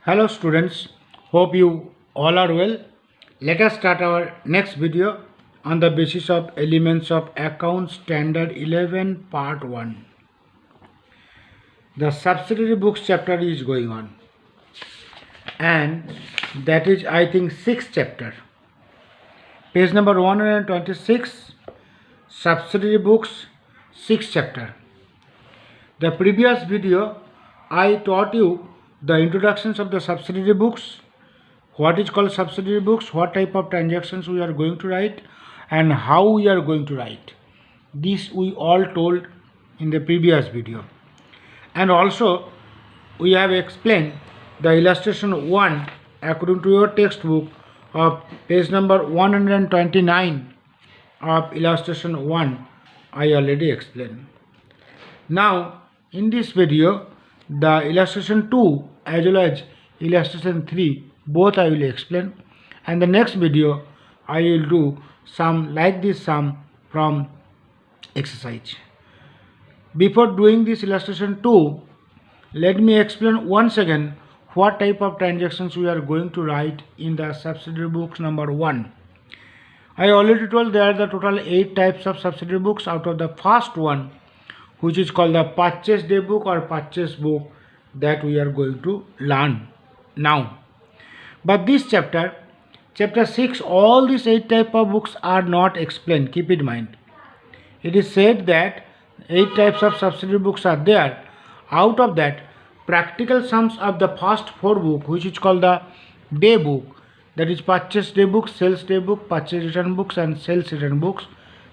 Hello students, hope you all are well. Let us start our next video on the basis of elements of account standard 11 part 1. The subsidiary books chapter is going on and that is I think 6th chapter. Page number 126, subsidiary books 6th chapter. The previous video I taught you the introductions of the subsidiary books, what is called subsidiary books, what type of transactions we are going to write and how we are going to write. This we all told in the previous video. And also we have explained the illustration 1 according to your textbook of page number 129 of illustration 1 I already explained. Now in this video the illustration 2 as well as illustration 3 both I will explain, and the next video I will do some like this sum from exercise. Before doing this illustration 2, let me explain once again what type of transactions we are going to write in the subsidiary books number 1. I already told there are the total 8 types of subsidiary books. Out of the first one, which is called the purchase day book or purchase book, that we are going to learn now. But this chapter 6, all these 8 type of books are not explained. Keep in mind. It is said that 8 types of subsidiary books are there. Out of that, practical sums of the first 4 book, which is called the day book, that is purchase day book, sales day book, purchase return books and sales return books.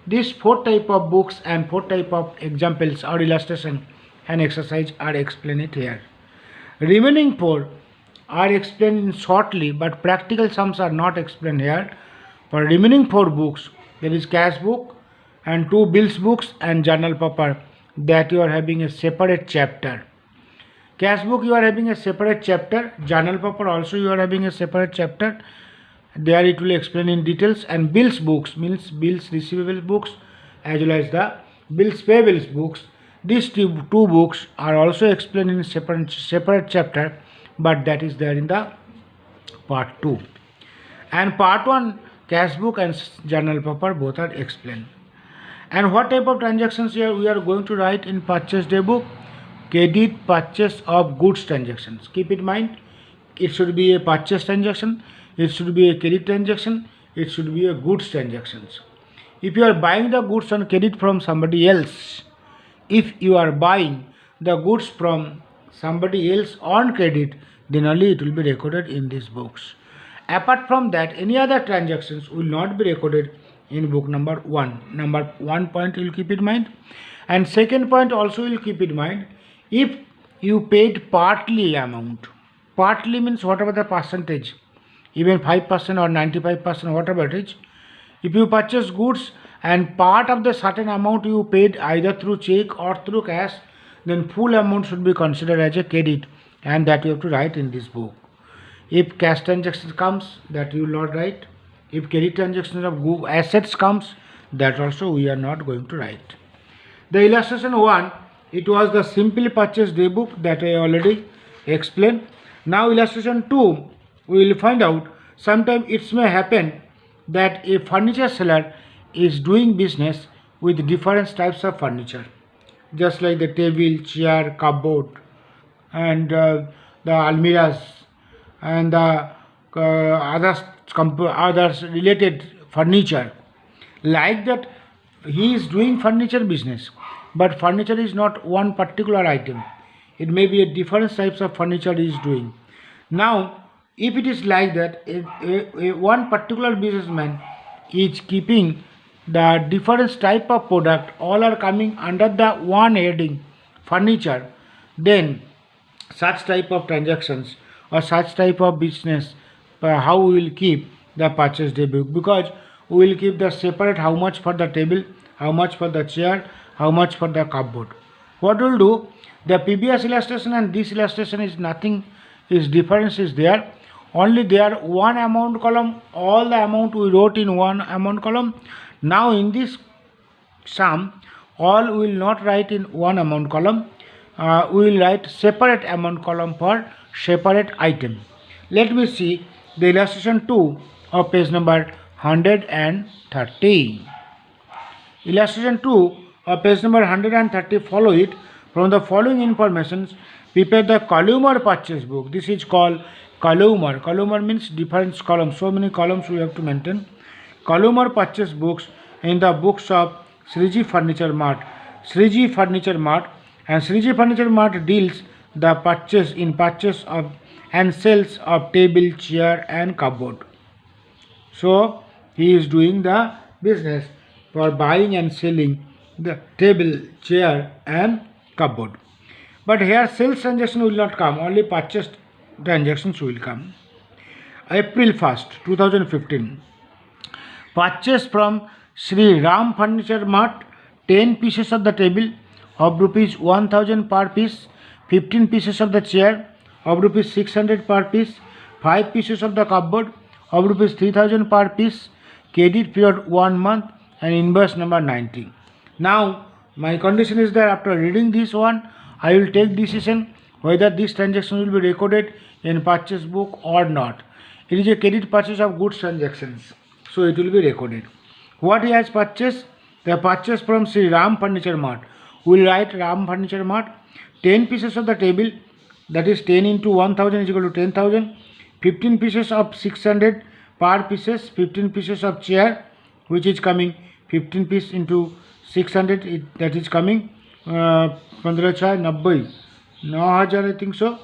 These 4 type of books and 4 type of examples or illustration and exercise are explained here. Remaining 4 are explained shortly, but practical sums are not explained here. For remaining 4 books, there is cash book and 2 bills books and journal paper, that you are having a separate chapter. Cash book you are having a separate chapter, journal paper also you are having a separate chapter. There it will explain in details, and bills books means bills receivable books as well as the bills payables books. These two books are also explained in separate chapter, but that is there in the part 2. And part 1, cash book and journal paper both are explained. And what type of transactions here we are going to write in purchase day book? Credit purchase of goods transactions. Keep in mind, it should be a purchase transaction, it should be a credit transaction, it should be a goods transactions. If you are buying the goods on credit from somebody else, if you are buying the goods from somebody else on credit, then only it will be recorded in these books. Apart from that, any other transactions will not be recorded in book number 1. Number 1 point you will keep in mind. And second point also you will keep in mind, if you paid partly amount, partly means whatever the percentage, even 5% or 95%, whatever it is, if you purchase goods and part of the certain amount you paid either through check or through cash, then full amount should be considered as a credit, and that you have to write in this book. If cash transaction comes, that you will not write. If credit transactions of assets comes, that also we are not going to write. The illustration 1, it was the simply purchase day book that I already explained. Now illustration 2, we will find out sometimes it may happen that a furniture seller is doing business with different types of furniture, just like the table, chair, cupboard and the almiras and the others related furniture. Like that, he is doing furniture business, but furniture is not one particular item. It may be a different types of furniture he is doing. Now, if it is like that, one particular businessman is keeping the different type of product, all are coming under the one heading, furniture, then such type of transactions or such type of business, how we will keep the purchase day book, because we will keep the separate how much for the table, how much for the chair, how much for the cupboard. What we will do, the previous illustration and this illustration is nothing, is difference is there, only there one amount column, all the amount we wrote in one amount column. Now in this sum, all we will not write in one amount column, we will write separate amount column for separate item. Let me see the illustration 2 of page number 130. Illustration 2 of page number 130, follow it. From the following informations, prepare the columnar purchase book. This is called columnar. Columnar means different columns. So many columns we have to maintain. Columnar purchase books in the books of Sriji Furniture Mart. Sriji Furniture Mart, and Sriji Furniture Mart deals the purchase of and sales of table, chair and cupboard. So he is doing the business for buying and selling the table, chair and cupboard. But here sales transaction will not come, only purchase transactions will come. April 1st, 2015. Purchase from Sri Ram Furniture Mart 10 pieces of the table of rupees 1000 per piece, 15 pieces of the chair of rupees 600 per piece, 5 pieces of the cupboard of rupees 3000 per piece, credit period 1 month and invoice number 90. Now my condition is that after reading this one, I will take decision whether this transaction will be recorded in purchase book or not. It is a credit purchase of goods transactions, so it will be recorded. What he has purchased? The purchase from Sri Ram Furniture Mart. We will write Ram Furniture Mart. 10 pieces of the table, that is 10 into 1000 is equal to 10,000. 15 pieces of 600 per pieces. 15 pieces of chair, which is coming 15 piece into 600, that is coming 15,690, 9,000 I think so,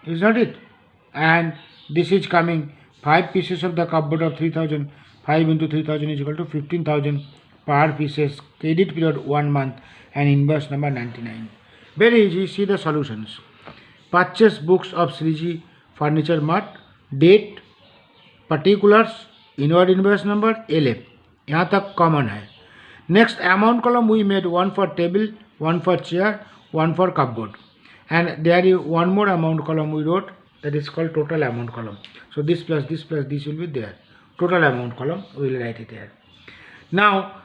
is not it? And this is coming 5 pieces of the cupboard of 3,000. 5 into 3,000 is equal to 15,000 per pieces, credit period 1 month and invoice number 99. Very easy, see the solutions. Purchase books of Sriji Furniture Mart, date, particulars, inward invoice number, LF, यहाँ तक common है. Next amount column we made, one for table, one for chair, one for cupboard, and there is one more amount column we wrote, that is called total amount column. So this plus this will be there. Total amount column we will write it here. Now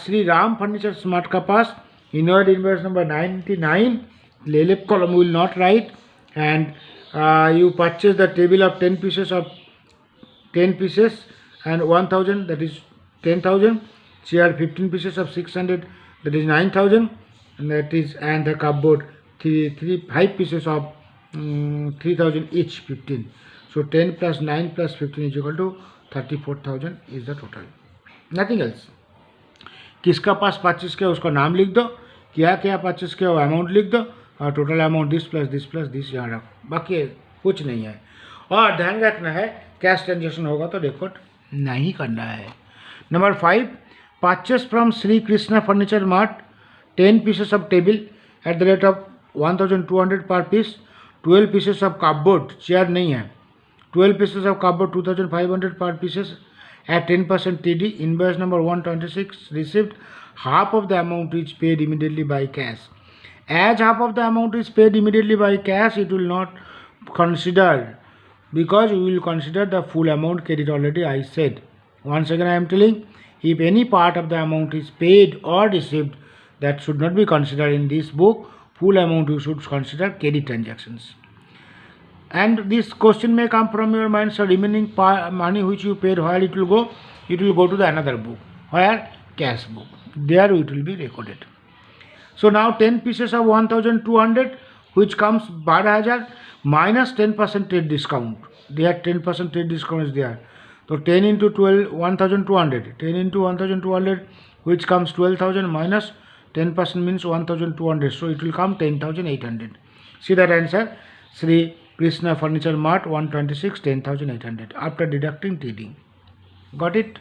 Sri Ram Furniture Mart का पास inward invoice number 99, LF column will not write, and you purchase the table of 10 pieces and 1000, that is 10,000. Chair 15 pieces of 600, that is 9,000, and the cupboard 5 pieces of 3,000 each, 15. So 10 plus 9 plus 15 is equal to 34,000 is the total. Nothing else. किसका पास purchase किया उसका नाम लिख दो, क्या क्या purchase किया वो अमाउंट लिख दो, और total amount this plus this यहाँ रखो, बाकी कुछ नहीं है. और ध्यान रखना है कैश ट्रांजेक्शन होगा तो रिकॉर्ड नहीं करना है. Number 5, purchase from Shri Krishna furniture mart 10 pieces of table at the rate of 1200 per piece, 12 pieces of cupboard, chair नहीं है, 12 pieces of cupboard 2500 per pieces at 10% TD, invoice number 126 received. Half of the amount is paid immediately by cash. As half of the amount is paid immediately by cash, it will not consider, because we will consider the full amount credit already I said. Once again I am telling, if any part of the amount is paid or received, that should not be considered in this book. Full amount you should consider credit transactions. And this question may come from your mind, so remaining money which you paid, where it will go? It will go to the another book. Where? Cash book. There it will be recorded. So now 10 pieces of 1200, which comes 12,000 minus 10% trade discount. There 10% trade discount is there. So 10 into 12, 1200. 10 into 1200, which comes 12,000 minus 10% means 1200. So it will come 10,800. See that answer? Sri Krishna Furniture Mart 126, 10,800 after deducting TD. Got it?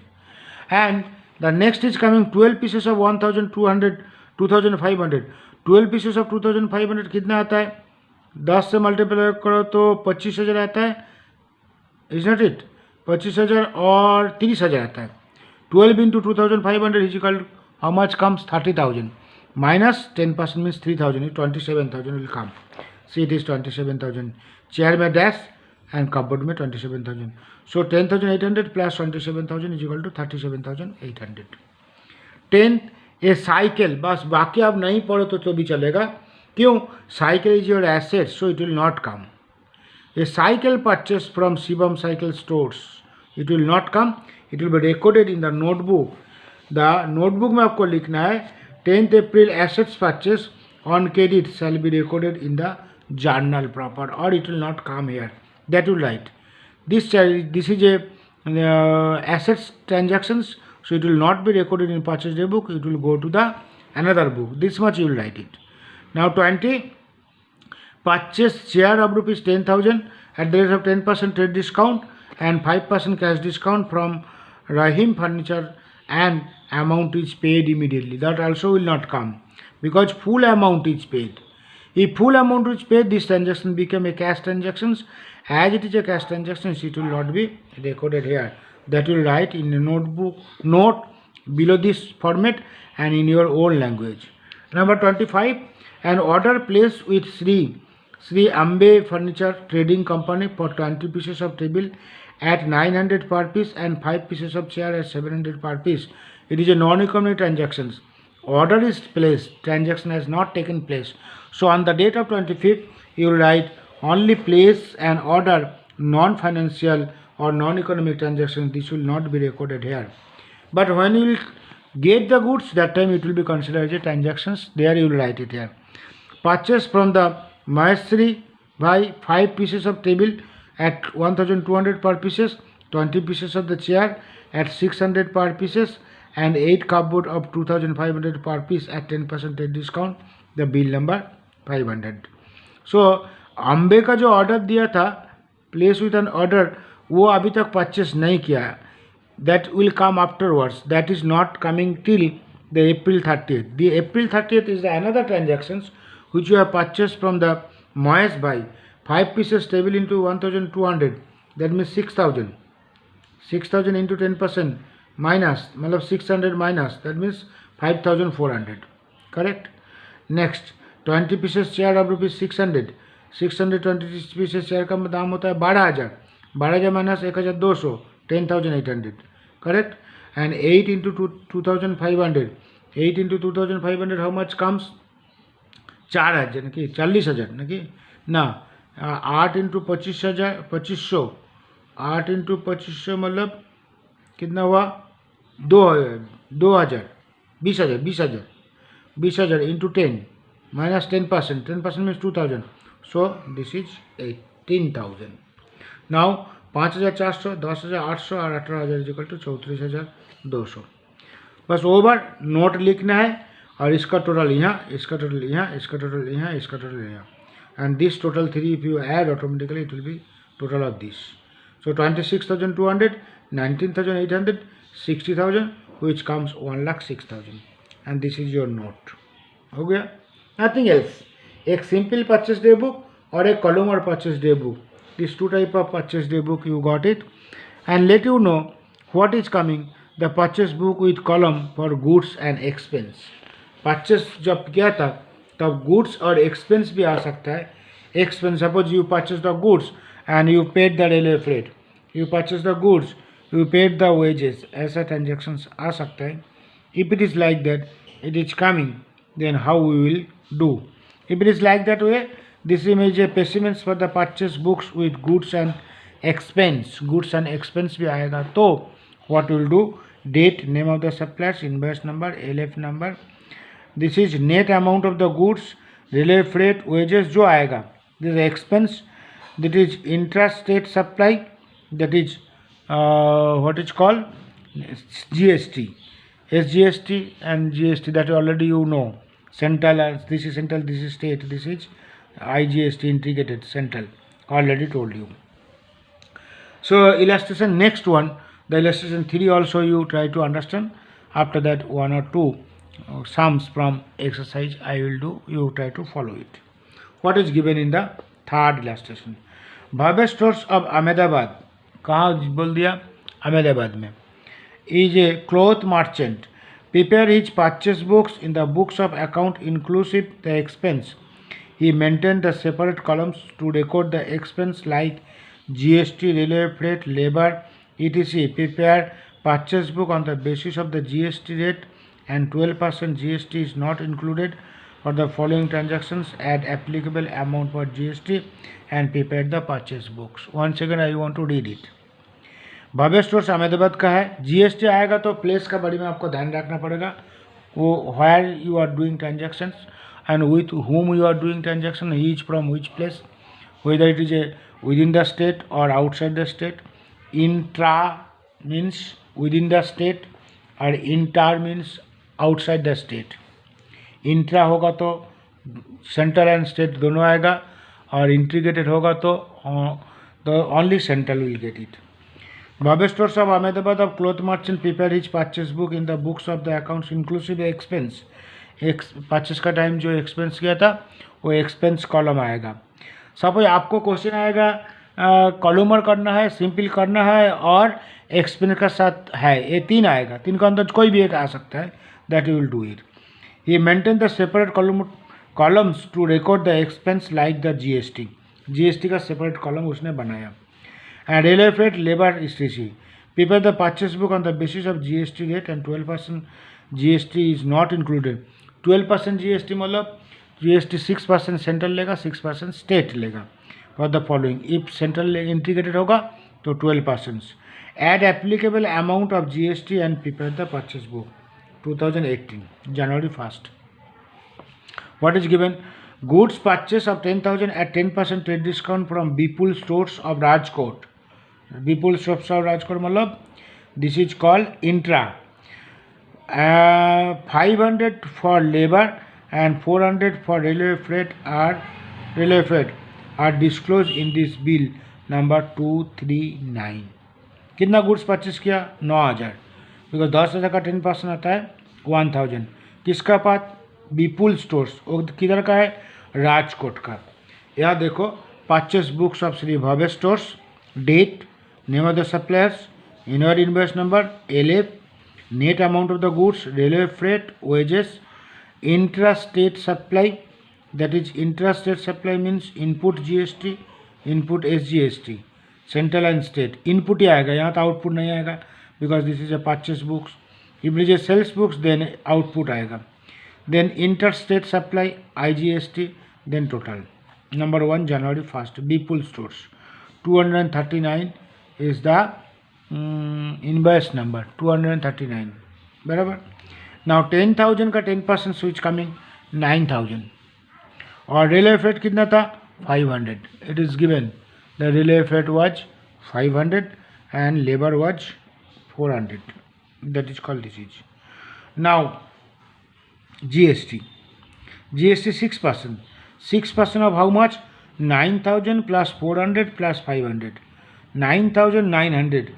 And the next is coming 12 pieces of 1200, 2500. 12 pieces of 2500 कितना आता है? 10 से multiply करो तो 25,000 आता है, is not it? 25,000 और 30,000 आता है. 12 into 2500 is equal to how much comes? 30,000 minus 10% means 3,000, 27,000 will come. See, it is 27,000. Chair में dash and cupboard में 27,000. So 10,800 plus 27,000 is equal to 37,800. 10 A cycle, बस बाकी आप नहीं पढ़ो तो भी चलेगा. क्यों? Cycle is your asset, so it will not come. A cycle purchased from Shivam Cycle Stores, it will not come, it will be recorded in the notebook. The notebook में आपको लिखना है 10th April assets purchase on credit shall be recorded in the journal proper, or it will not come here. That will write. This is a assets transactions, so it will not be recorded in purchase day book, it will go to the another book. This much you will write it. Now 20, purchase share of rupees 10,000 at the rate of 10% trade discount and 5% cash discount from Rahim Furniture, and amount is paid immediately. That also will not come because full amount is paid. If full amount is paid, this transaction become a cash transactions. As it is a cash transaction, it will not be recorded here. That will write in a notebook note below this format and in your own language. Number 25, an order placed with Sri Ambe Furniture Trading Company for 20 pieces of table at 900 per piece and 5 pieces of chair at 700 per piece. It is a non-economic transaction. Order is placed, transaction has not taken place. So on the date of 25th, you will write only place an order, non-financial or non-economic transaction. This will not be recorded here. But when you will get the goods, that time it will be considered as a transactions. There you will write it here. Purchase from the Maheshri by 5 pieces of table at 1200 per pieces, 20 pieces of the chair at 600 per pieces, and 8 cupboard of 2500 per piece at 10% discount. The bill number 500. So Ambe का जो order दिया था place with an order, वो अभी तक purchase नहीं किया है. That will come afterwards. That is not coming till the April 30th. The April 30th is the another transactions which you have purchased from the Moyes by 5 pieces table into 1200. That means 6000. 6000 into 10% minus, मतलब 600 minus, that means 5400. Correct? Next, 20 pieces chair of rupees 600. 620 pieces chair का दाम होता है 12,000. 12,000 minus 1,200, 10,800. Correct? And 8 into 2,500. 8 into 2,500 how much comes? 4,000 ना कि 40,000 ना कि ना 8 into 25,000, 2500. 8 into 2500 मतलब कितना हुआ? 2,000. 20,000 into 10 minus 10%. 10% means 2,000. So this is 18,000. Now 5,400, 10,800 और 18,000 इज इक्वल टू 34,200. बस ओवर नोट लिखना है और इसका टोटल यहाँ, इसका टोटल यहाँ, इसका टोटल यहाँ, इसका टोटल यहाँ. And this total 3 if you add automatically it will be total of this. So 26,200, 19,800, 60,000 which comes 1,06,000. And this is your note. हो गया? Nothing else. एक सिंपल परचेस डे बुक और एक कॉलम और purchase day book. These two type of purchase day book you got it. And let you know what is coming. The purchase book with column for goods and expense. Purchase जब किया था तब goods और expense भी आ सकता है. Expense, suppose you purchase the goods and you paid the railway freight. You purchase the goods, you paid the wages. ऐसा transactions आ सकता है. If it is like that, it is coming, then how we will do? If it is like that way, this image is specimens for the purchase books with goods and expense. Goods and expense भी आएगा. तो what we will do? Date, name of the suppliers, invoice number, LF number. This is net amount of the goods, railway freight, wages जो आएगा. This is expense. That is intrastate supply. That is what is called GST. SGST and GST that already you know. Central, this is central, this is state, this is IGST, integrated central. Already told you. So illustration next one, the illustration 3 also you try to understand. After that 1 or 2 sums from exercise I will do. You try to follow it. What is given in the third illustration? Bhavya Stores of Ahmedabad. कहाँ बोल दिया? Ahmedabad में. Is a cloth merchant. Prepare his purchase books in the books of account inclusive the expense. He maintained the separate columns to record the expense like GST, railway freight, labor, etc. Prepare purchase book on the basis of the GST rate and 12% GST is not included. For the following transactions, add applicable amount for GST and prepare the purchase books. Once again, I want to read it. Bhavya stores Ahmedabad का है, GST आएगा तो place का बारे में आपको ध्यान रखना पड़ेगा, वो where you are doing transactions and with whom you are doing transaction, each from which place, whether it is a within the state or outside the state. Intra means within the state और inter means outside the state. Intra होगा तो central and state दोनों आएगा, और integrated होगा तो only central will get it. Bhabya Stores of Ahmedabad of cloth merchant prepared his purchase book in the books of the accounts inclusive expense. Purchase का time जो expense किया था वो एक्सपेंस कॉलम आएगा. सपोज आपको question आएगा columnar करना है, सिंपल करना है और एक्सपेंस का साथ है, ये तीन आएगा, तीन का अंदर कोई भी एक आ सकता है, that you will do it. He maintain the separate columns to record the expense like the GST का सेपरेट कॉलम उसने बनाया. And railway freight, labor etc. Prepare the purchase book on the basis of GST rate and 12% GST is not included. 12% GST मतलब GST 6% central लेगा, 6% state लेगा. For the following, if central integrated होगा तो 12%. Add applicable amount of GST and prepare the purchase book. 2018 January 1st. What is given? Goods purchase of 10,000 at 10% trade discount from Bipul Stores of Rajkot. Bipul Stores of Rajkot मतलब this is called intra. 500 for labor and 400 for railway freight are disclosed in this bill number 239. कितना goods purchase किया? 9,000. Because 10,000 का 10% आता है 1,000. किसका पास? बीपुल stores. वो किधर का है? राजकोट का. यहाँ देखो purchase books of Shri Bhavya stores, date, name of the suppliers, inward invoice number, LF, net amount of the goods, railway freight, wages, intra state supply, that is intra state supply means input GST, input SGST, central and state. Input ही आएगा, यहाँ तो output नहीं आएगा because this is a purchase books. If it is a sales books then output आएगा. Then interstate supply, IGST, then total. Number 1 January 1st, Bipul Stores. 239 is the invoice number. 239. बराबर. Now 10,000 का 10% switch coming 9,000. और railway freight कितना था? 500. It is given. The railway freight was 500 and labor was 400. That is called this is. Now GST 6%. 6% of how much? 9,000 plus 400 plus 500. 9,900.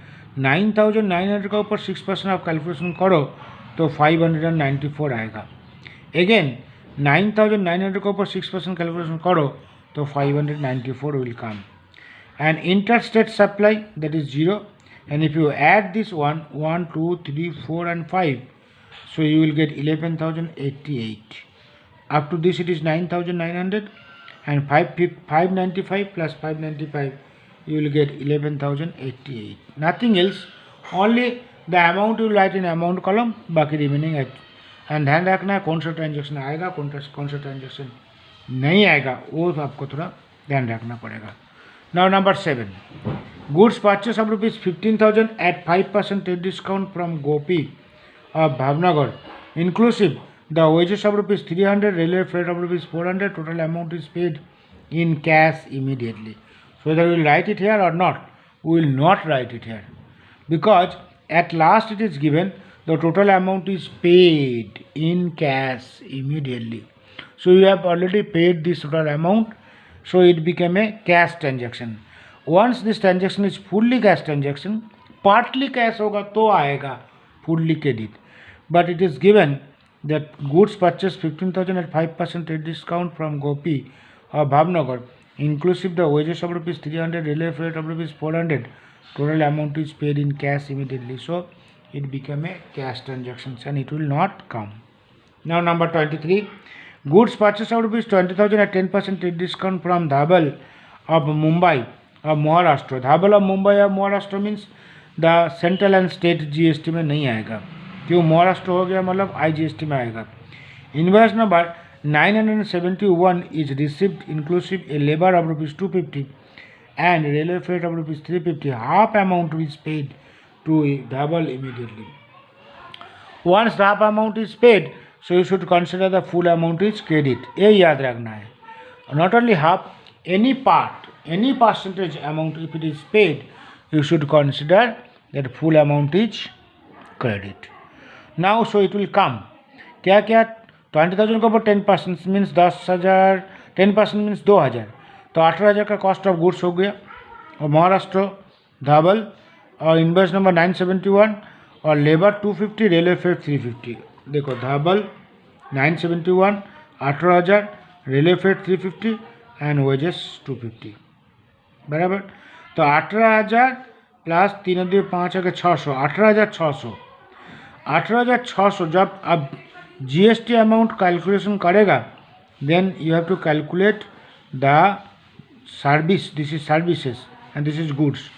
9,900 का ऊपर 6% आप calculation करो तो 594 आएगा. अगेन 9,900 का ऊपर 6% कैलकुलेशन करो तो 594 will come. And interstate supply, that is 0. And if you add this 1, 2, 3, 4 and 5, so you will get 11,088. Up to this it is 9,900 and 595 plus 595 you will get 11,088. Nothing else, only the amount you will write in amount column, बाकी remaining है. And ध्यान रखना कौन सा transaction आएगा कौन सा transaction नहीं आएगा, वो आपको थोड़ा ध्यान रखना पड़ेगा. Now number 7, goods purchase of rupees 15,000 at 5% trade discount from Gopi of Bhavnagar, inclusive the wages of rupees 300, railway freight of rupees 400, total amount is paid in cash immediately. So whether we will write it here or not, we will not write it here because at last it is given the total amount is paid in cash immediately. So you have already paid this total amount, so it became a cash transaction. Once this transaction is fully cash transaction, partly cash होगा तो आएगा fully credit. But it is given that goods purchased 15,000 at 5% trade discount from Gopi or Bhavnagar, inclusive the wages of rupees 300, railway freight of rupees 400, total amount is paid in cash immediately. So it became a cash transaction and it will not come. Now number 23, goods purchased of rupees 20,000 at 10% trade discount from Dhabal of Mumbai of Maharashtra. Dhabal of Mumbai of Maharashtra means the central and state GST में नहीं आएगा, क्यों? महाराष्ट्र हो गया मतलब IGST में आएगा. Invoice number 971 is received inclusive a labor of rupees 250 and railway fare of rupees 350. Half amount is paid to double immediately. Once the half amount is paid, so you should consider the full amount is credit. ये याद रखना है. Not only half, any part, any percentage amount if it is paid, you should consider that full amount is credit. Now, so it will come. क्या क्या 20,000 के ऊपर 10% means 10,000, 10% means 2,000, तो 18,000 का कॉस्ट ऑफ गुड्स हो गया. और महाराष्ट्र धाबल और इन्वेस्ट नंबर 971 और लेबर 250, रेलवे फेयर 350. देखो धाबल 971, 18,000, रेलवे फेयर 350 एंड वेजेस 250 बराबर. तो 18,000 प्लस 3 2 5 के 600, 18,600. 18,600 जब अब जीएसटी अमाउंट कैलकुलेशन करेगा, then you have to calculate the service. This is services and this is goods.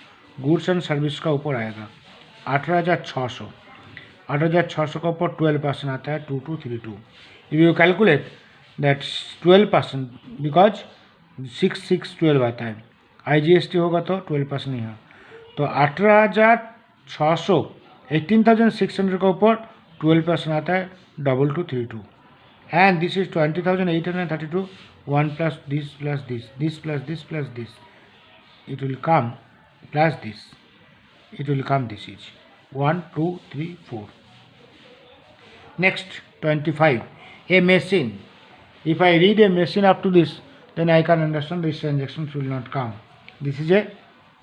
Goods and service का ऊपर आएगा 18,600. 18,600 का ऊपर 12% आता है 2232. If you calculate that 12% because 6,612 आता है. आईजीएसटी होगा तो 12% नहीं है. तो 18,600 18,600 का ऊपर 12% आता है 2232. And this is 20,832. 1 plus this plus this, this plus this plus this, it will come plus this, it will come this is 1 2 3 4. Next 25, a machine. If I read a machine up to this, then I can understand these transactions will not come. This is a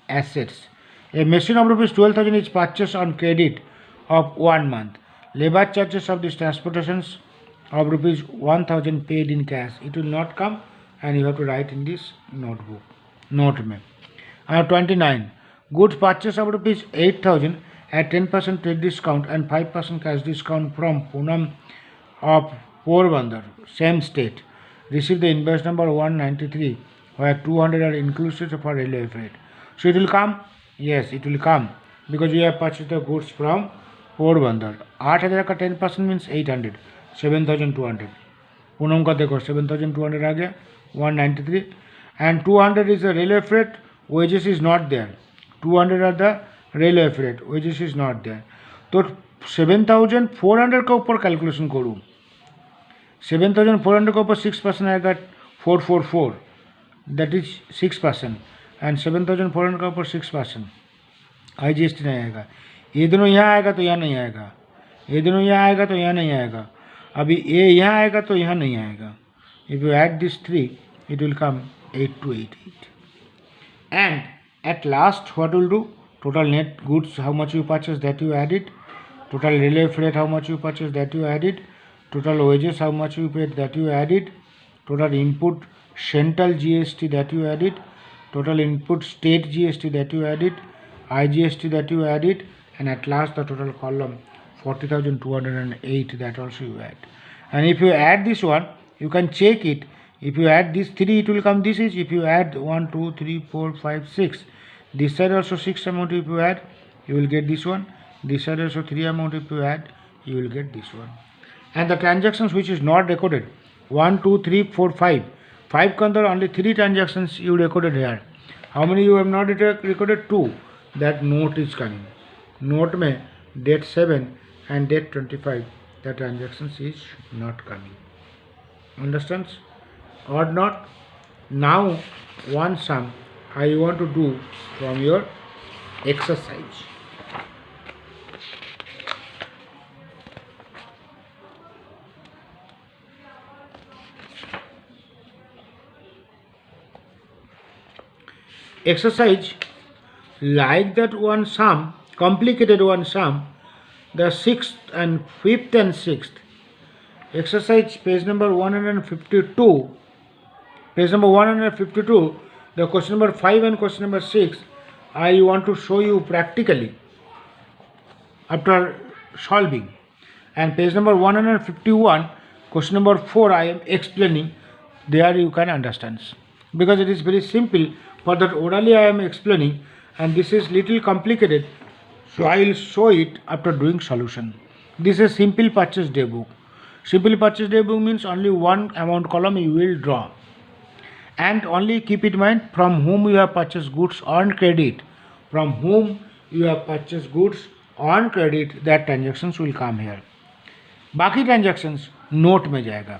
assets. A machine of rupees 12,000 is purchased on credit of 1 month. Labor charges of these transportations of rupees 1,000 paid in cash. It will not come, and you have to write in this notebook. Note में. 29. Goods purchase of rupees 8,000 at 10% trade discount and 5% cash discount from Poonam of Porbandar, same state. Receive the invoice number 193, where 200 are inclusive for railway freight. So it will come? Yes, it will come, because you have purchased the goods from Porbandar. 8,000 का 10% means 800, 7,200. Poonam का देखो 7,200 आ गया 193, and 200 is the railway freight. Wages is not there. 200 are the railway freight. Wages is not there. तो 7,400 का ऊपर calculation करूँ. 7,400 का ऊपर 6% आएगा 444. That is 6%. And 7,400 का ऊपर 6%. IGST नहीं आएगा. ये दोनों यहाँ आएगा तो यहाँ नहीं आएगा. ये दोनों यहाँ आएगा तो यहाँ नहीं आएगा. अभी ये यहाँ आएगा तो यहाँ नहीं आएगा. If you add these three, it will come 8288. And at last, what will do? Total net goods, how much you purchase, that you added. Total railway freight, how much you purchase, that you added. Total wages, how much you paid, that you added. Total input central GST, that you added. Total input state GST, that you added. IGST, that you added. And at last, the total column 40,208, that also you add. And if you add this one, you can check it. If you add these 3, it will come this is. If you add 1 2 3 4 5 6, this side also 6 amount if you add, you will get this one. This side also 3 amount if you add, you will get this one. And the transactions which is not recorded, 1 2 3 4 5, 5 under only 3 transactions you recorded here. How many you have not recorded? 2. That note is coming. Note में date 7 and date 25, the transactions is not coming. Understands or not? Now one sum I want to do from your exercise. Exercise like that one sum, complicated one sum, the 6th and 5th and 6th. Exercise page number 152. Page number 152, the question number 5 and question number 6, I want to show you practically after solving. And page number 151, question number 4, I am explaining. There you can understand. Because it is very simple, for that orally I am explaining, and this is little complicated, so I will show it after doing solution. This is simple purchase day book. Simply purchase daybook means only one amount column you will draw. And only keep in mind from whom you have purchased goods on credit. From whom you have purchased goods on credit, that transactions will come here. बाकी transactions note में जाएगा.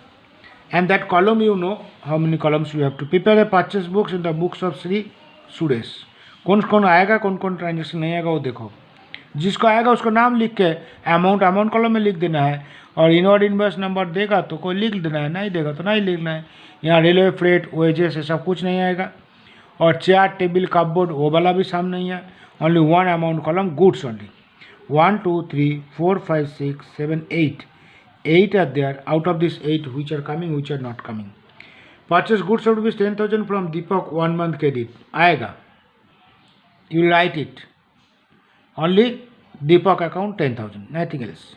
And that column, you know how many columns you have to prepare a purchase books in the books of Sri Suresh. कौन कौन आएगा, कौन कौन transaction नहीं आएगा वो देखो. जिसको आएगा उसको नाम लिख के अमाउंट कॉलम में लिख देना है, और इनवर्ड इनवर्स नंबर देगा तो कोई लिख देना है, नहीं देगा तो नहीं लिखना है. यहाँ रेलवे फ्रेट वेजेस ये सब कुछ नहीं आएगा. और चेयर टेबल कपबोर्ड वो वाला भी साम नहीं है. Only one amount column goods only. 1 2 3 4 5 6 7 8 are there. Out of this 8, which are coming, which are not coming. Purchase goods of rupees 10,000 from Deepak, 1 month credit. आएगा. You will write it. Only Deepak account 10,000, nothing else.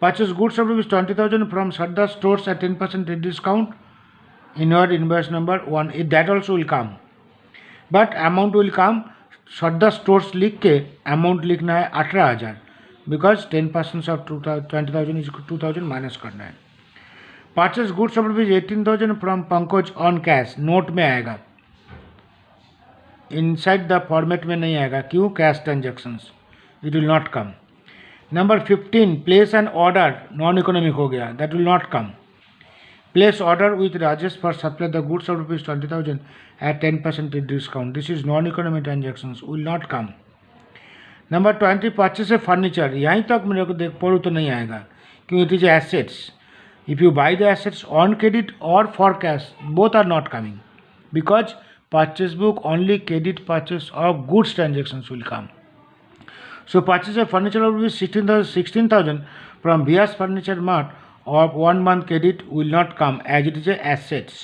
Purchase goods of rupees 20,000 from Shraddha stores at 10% discount. Inward invoice number 1. That also will come. But amount will come. Shraddha stores लिख के amount लिखना है 18,000. Because 10% of 20,000 is 2,000 minus करना है. Purchase goods of rupees 18,000 from Pankaj on cash. Note में आएगा. Inside the format में नहीं आएगा. क्यों? Cash transactions. It will not come. Number 15. Place an order. Non-economic हो गया. That will not come. Place order with Rajesh for supply the goods of rupees 20,000 at 10% discount. This is non-economic transactions. Will not come. Number 20. Purchase a furniture. यहीं तक मेरे को देख पढ़ो तो नहीं आएगा, क्योंकि it is assets. If you buy the assets on credit और for cash, both are not coming, because purchase book only credit purchase of goods transactions will come. So purchase a furniture of 16,000 from Beas furniture mart of 1 month credit will not come, as it is a assets.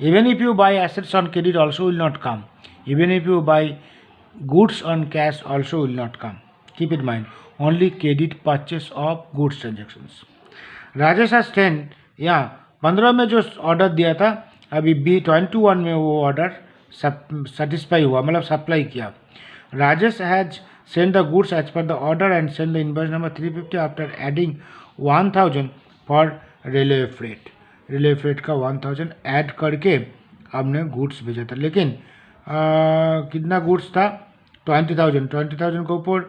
Even if you buy assets on credit also will not come. Even if you buy goods on cash also will not come. Keep in mind, only credit purchase of goods transactions. Rajesh has 10, यहाँ 15 में जो order दिया था, अभी B21 में वो order satisfy हुआ, मतलब सप्लाई किया. Rajesh has send the goods as per the order and send the invoice number 350 after adding 1,000 for railway freight. Railway freight का 1,000 ऐड करके हमने गुड्स भेजा था. लेकिन कितना गुड्स था? 20,000. 20,000 के ऊपर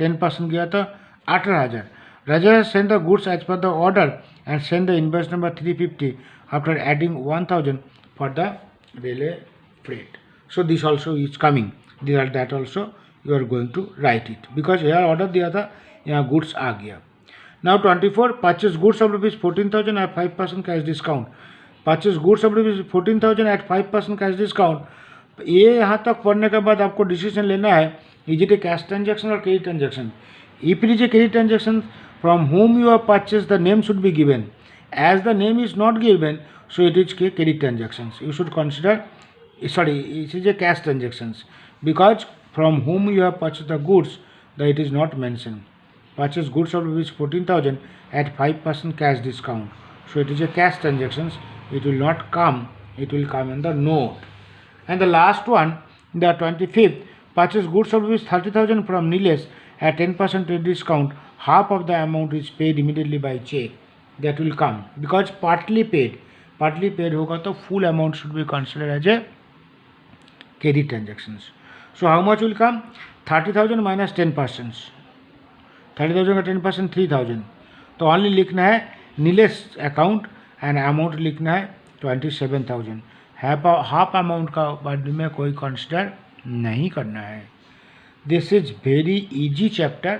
10% गया था 18,000. Raja send the goods as per the order and send the invoice number 350 after adding 1,000 for the railway freight. So this also is coming. That also you are going to write it, because यहाँ order दिया था, यहाँ goods आ गया. Now 24. Purchase goods of rupees 14,000 at 5% cash discount. Purchase goods of rupees 14,000 at 5% cash discount. ये यहाँ तक पढ़ने के बाद आपको डिसीजन लेना है, is it a cash transaction और credit transaction. If it is a credit transaction from whom you have purchased, the name should be given. As the name is not given, so it is credit transactions. You should consider, sorry, it is a cash transactions, because from whom you have purchased the goods, that it is not mentioned. Purchase goods of rupees 14,000 at 5% cash discount. So it is a cash transactions. It will not come. It will come in the note. And the last one, the 25th. Purchase goods of rupees 30,000 from Nilesh at 10% discount. Half of the amount is paid immediately by check. That will come because partly paid. Partly paid होगा तो full amount should be considered as a credit transactions. So how much will come? 30,000 minus 10%. 30,000 का 10% 3,000. तो only लिखना है Nilesh account and amount लिखना है 27,000. Half amount का बाद में कोई कंसिडर नहीं करना है. This is very easy chapter.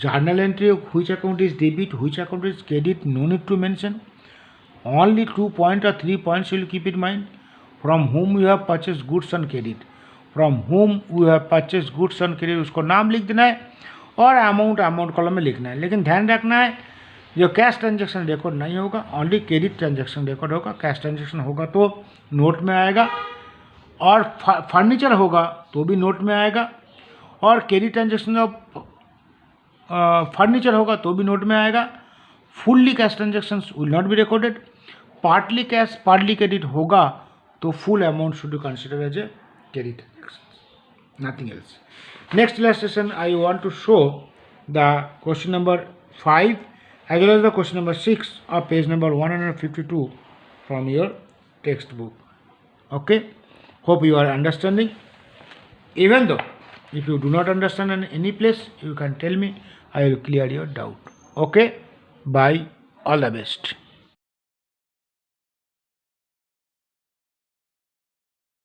Journal entry which account is debit, which account is credit, no need to mention. Only 2 point और 3 points will keep in mind. From whom you have purchase goods on credit. From whom you have purchase goods on credit, उसको नाम लिख देना है और amount column में लिखना है. लेकिन ध्यान रखना है जो कैश ट्रांजैक्शन रिकॉर्ड नहीं होगा, ओनली क्रेडिट ट्रांजैक्शन रिकॉर्ड होगा. कैश ट्रांजैक्शन होगा तो नोट में आएगा, और फर्नीचर होगा तो भी नोट में आएगा, और क्रेडिट ट्रांजैक्शन ऑफ फर्नीचर होगा तो भी नोट में आएगा. Fully cash transaction will not be recorded. Partly cash partly credit होगा तो full amount should be consider as a credit transaction, nothing else. Next illustration, I want to show the question number 5 as well as the question number 6 of page number 152 from your textbook. Okay, hope you are understanding. Even though if you do not understand in any place, you can tell me, I will clear your doubt. Okay, bye, all the best.